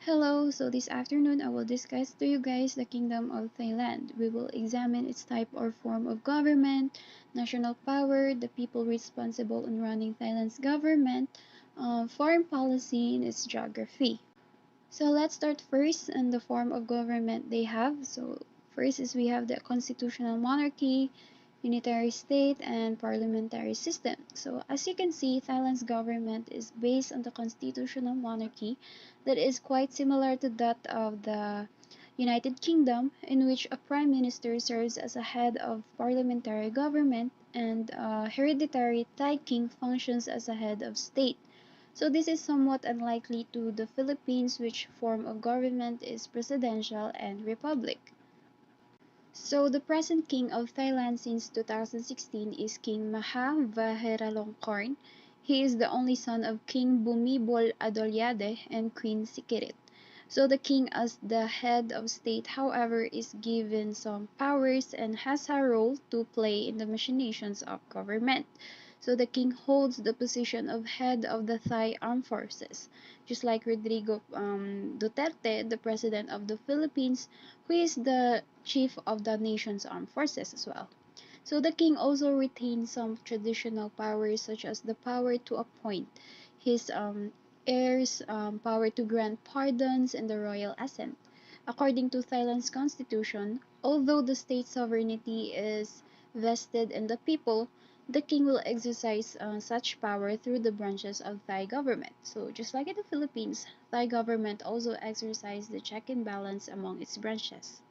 Hello, so this afternoon I will discuss to you guys the Kingdom of Thailand. We will examine its type or form of government, national power, the people responsible in running Thailand's government, foreign policy, and its geography. So let's start first in the form of government they have. So first is we have the constitutional monarchy, unitary state, and parliamentary system. So as you can see, Thailand's government is based on the constitutional monarchy that is quite similar to that of the United Kingdom, in which a prime minister serves as a head of parliamentary government and a hereditary Thai king functions as a head of state. So this is somewhat unlikely to the Philippines, which form of government is presidential and republic. So the present king of Thailand since 2016 is King Maha Vajiralongkorn. He is the only son of King Bumibol Adolyade and Queen Sikirit. So the king as the head of state, however, is given some powers and has a role to play in the machinations of government. So the king holds the position of head of the Thai armed forces, just like Rodrigo Duterte, the president of the Philippines, who is the chief of the nation's armed forces as well. So the king also retains some traditional powers such as the power to appoint his heirs, power to grant pardons, and the royal assent. According to Thailand's constitution, although the state sovereignty is vested in the people, the king will exercise such power through the branches of Thai government. So just like in the Philippines, Thai government also exercises the check and balance among its branches.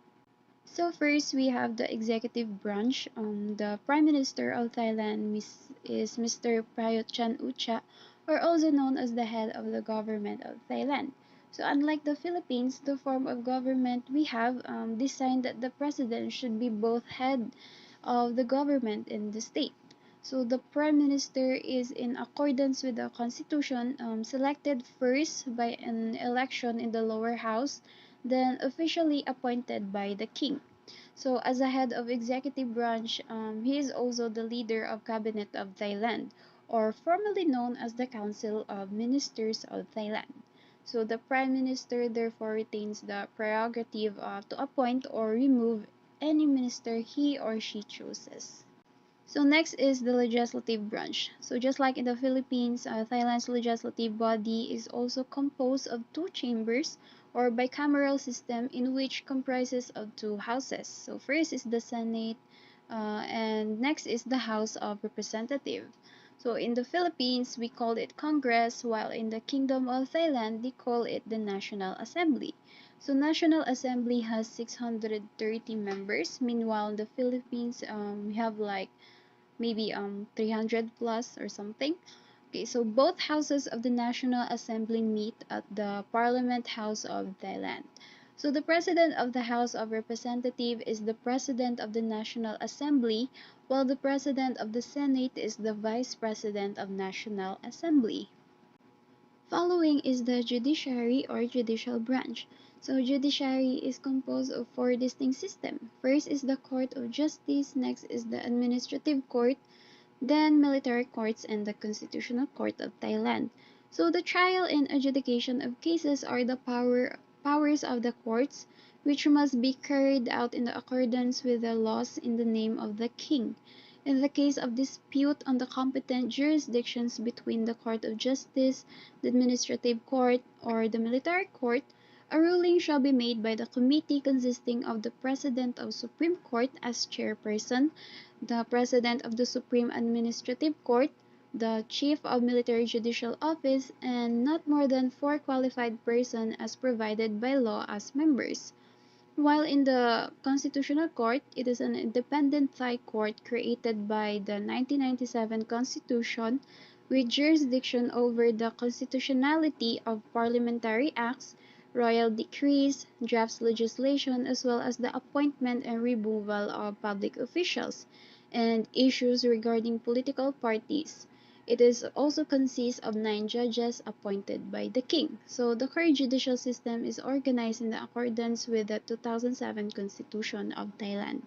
So first we have the executive branch. The Prime Minister of Thailand is Mr. Prayut Chan-o-cha, or also known as the head of the government of Thailand. So unlike the Philippines, the form of government we have designed that the president should be both head of the government and the state. So the Prime Minister is in accordance with the Constitution selected first by an election in the lower house, then officially appointed by the king. So as a head of executive branch, he is also the leader of Cabinet of Thailand, or formerly known as the Council of Ministers of Thailand. So the Prime Minister therefore retains the prerogative to appoint or remove any minister he or she chooses. So next is the legislative branch. So just like in the Philippines, Thailand's legislative body is also composed of two chambers or bicameral system in which comprises of two houses. So first is the Senate and next is the House of Representatives. So in the Philippines, we call it Congress, while in the Kingdom of Thailand, they call it the National Assembly. So National Assembly has 630 members. Meanwhile, in the Philippines, we have like maybe 300 plus or something. Okay, so both houses of the National Assembly meet at the Parliament House of Thailand. So the President of the House of Representatives is the President of the National Assembly, while the President of the Senate is the Vice President of National Assembly. Following is the judiciary or judicial branch. So judiciary is composed of four distinct systems. First is the Court of Justice, next is the Administrative Court, then military courts and the Constitutional Court of Thailand. So the trial and adjudication of cases are the powers of the courts, which must be carried out in accordance with the laws in the name of the king. In the case of dispute on the competent jurisdictions between the Court of Justice, the Administrative Court, or the Military Court, a ruling shall be made by the committee consisting of the President of Supreme Court as chairperson, the President of the Supreme Administrative Court, the Chief of Military Judicial Office, and not more than four qualified persons as provided by law as members. While in the Constitutional Court, it is an independent Thai court created by the 1997 Constitution with jurisdiction over the constitutionality of parliamentary acts, royal decrees, drafts legislation, as well as the appointment and removal of public officials, and issues regarding political parties. It is also consists of 9 judges appointed by the king. So the current judicial system is organized in accordance with the 2007 Constitution of Thailand.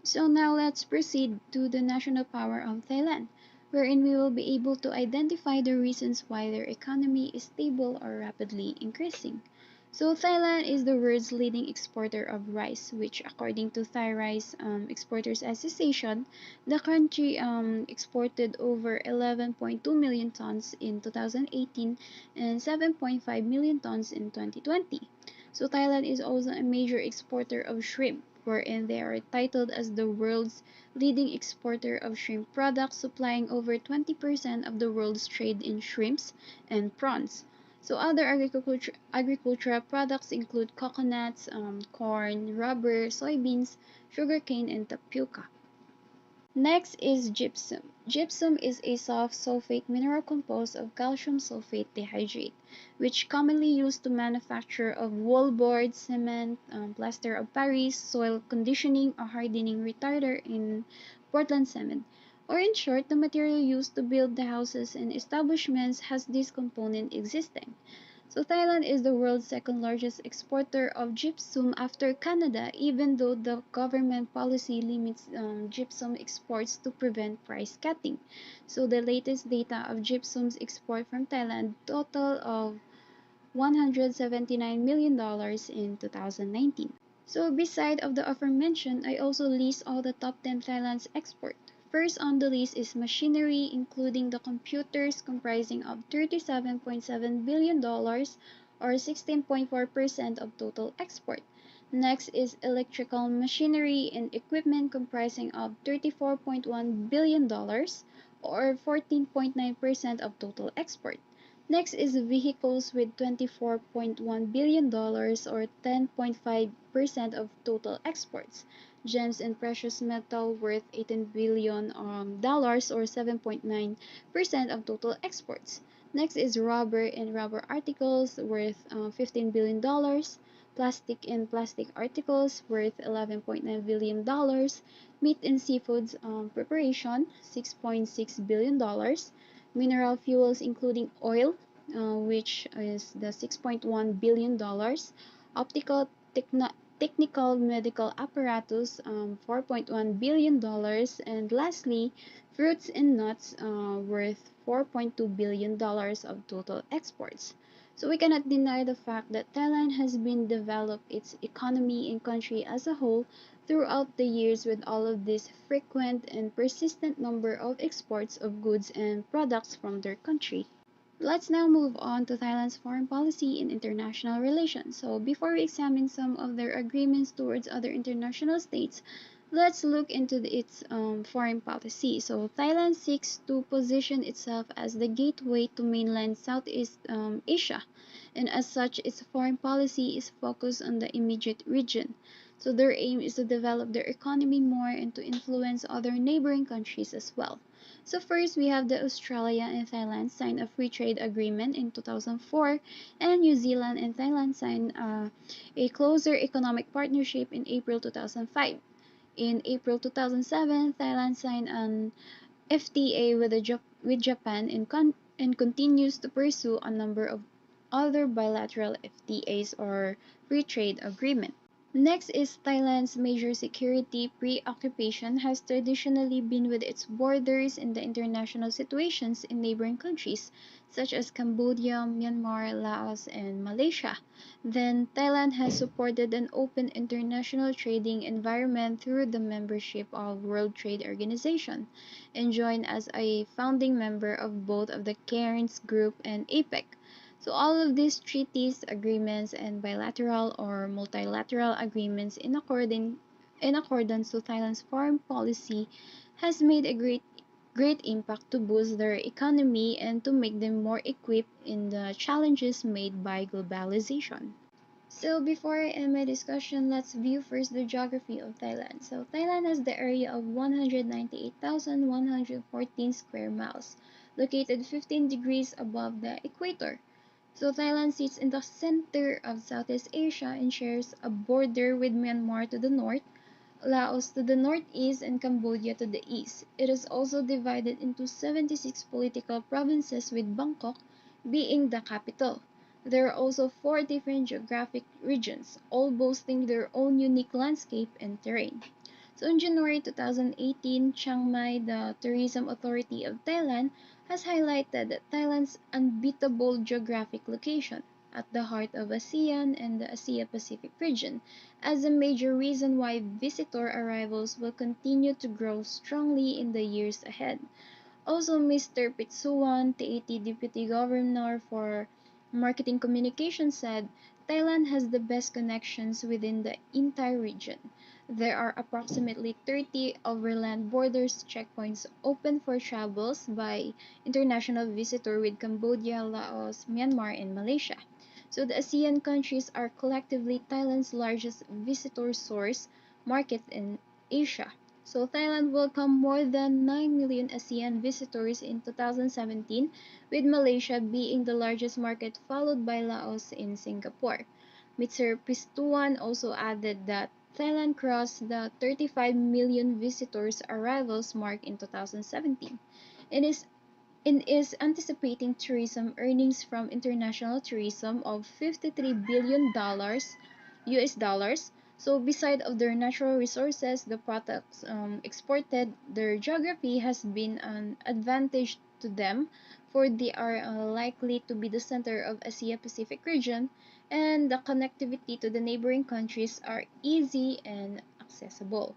So now let's proceed to the national power of Thailand. wherein we will be able to identify the reasons why their economy is stable or rapidly increasing. So Thailand is the world's leading exporter of rice, which according to Thai Rice Exporters Association, the country exported over 11.2 million tons in 2018 and 7.5 million tons in 2020. So Thailand is also a major exporter of shrimp, wherein they are titled as the world's leading exporter of shrimp products, supplying over 20% of the world's trade in shrimps and prawns. So other agricultural products include coconuts, corn, rubber, soybeans, sugarcane, and tapioca. Next is gypsum. Gypsum is a soft sulfate mineral composed of calcium sulfate dihydrate, which commonly used to manufacture of wallboard, cement, plaster of Paris, soil conditioning, or hardening retarder in Portland cement. Or in short, the material used to build the houses and establishments has this component existing. So Thailand is the world's second largest exporter of gypsum after Canada, even though the government policy limits gypsum exports to prevent price cutting. So the latest data of gypsum's export from Thailand total of $179 million in 2019. So beside of the aforementioned, I also list all the top 10 Thailand's export. First on the list is machinery, including the computers comprising of $37.7 billion or 16.4% of total export. Next is electrical machinery and equipment comprising of $34.1 billion or 14.9% of total export. Next is vehicles with $24.1 billion or 10.5% of total exports. Gems and precious metal worth $18 billion or 7.9% of total exports. Next is rubber and rubber articles worth $15 billion. Plastic and plastic articles worth $11.9 billion. Meat and seafoods preparation $6.6 billion. Mineral fuels including oil, which is the $6.1 billion. Optical technical medical apparatus, $4.1 billion. And lastly, fruits and nuts worth $4.2 billion of total exports. So we cannot deny the fact that Thailand has been developed its economy and country as a whole throughout the years with all of this frequent and persistent number of exports of goods and products from their country. Let's now move on to Thailand's foreign policy and international relations. So before we examine some of their agreements towards other international states, let's look into its foreign policy. So Thailand seeks to position itself as the gateway to mainland Southeast Asia, and as such, its foreign policy is focused on the immediate region. So their aim is to develop their economy more and to influence other neighboring countries as well. So first, we have the Australia and Thailand signed a free trade agreement in 2004, and New Zealand and Thailand signed a closer economic partnership in April 2005. In April 2007, Thailand signed an FTA with Japan and continues to pursue a number of other bilateral FTAs or free trade agreements. Next is Thailand's major security preoccupation has traditionally been with its borders and the international situations in neighboring countries such as Cambodia, Myanmar, Laos, and Malaysia. Then Thailand has supported an open international trading environment through the membership of World Trade Organization and joined as a founding member of both of the Cairns Group and APEC. So all of these treaties, agreements, and bilateral or multilateral agreements in accordance to Thailand's foreign policy has made a great impact to boost their economy and to make them more equipped in the challenges made by globalization. So before I end my discussion, let's view first the geography of Thailand. So Thailand has the area of 198,114 square miles, located 15 degrees above the equator. So Thailand sits in the center of Southeast Asia and shares a border with Myanmar to the north, Laos to the northeast, and Cambodia to the east. It is also divided into 76 political provinces with Bangkok being the capital. There are also four different geographic regions, all boasting their own unique landscape and terrain. So in January 2018, Chiang Mai, the Tourism Authority of Thailand, has highlighted Thailand's unbeatable geographic location at the heart of ASEAN and the Asia Pacific region as a major reason why visitor arrivals will continue to grow strongly in the years ahead. Also, Mr. Pitsuwan, TAT Deputy Governor for Marketing Communications, said Thailand has the best connections within the entire region. There are approximately 30 overland borders checkpoints open for travels by international visitors with Cambodia, Laos, Myanmar, and Malaysia. So the ASEAN countries are collectively Thailand's largest visitor source market in Asia. So Thailand welcomed more than 9 million ASEAN visitors in 2017, with Malaysia being the largest market followed by Laos and Singapore. Mr. Pistuan also added that Thailand crossed the 35 million visitors arrivals mark in 2017 and is anticipating tourism earnings from international tourism of $53 billion US dollars. So beside of their natural resources, the products exported, their geography has been an advantage to them, for they are likely to be the center of Asia Pacific region, and the connectivity to the neighboring countries are easy and accessible.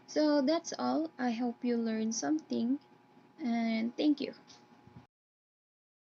So that's all. I hope you learned something, and thank you.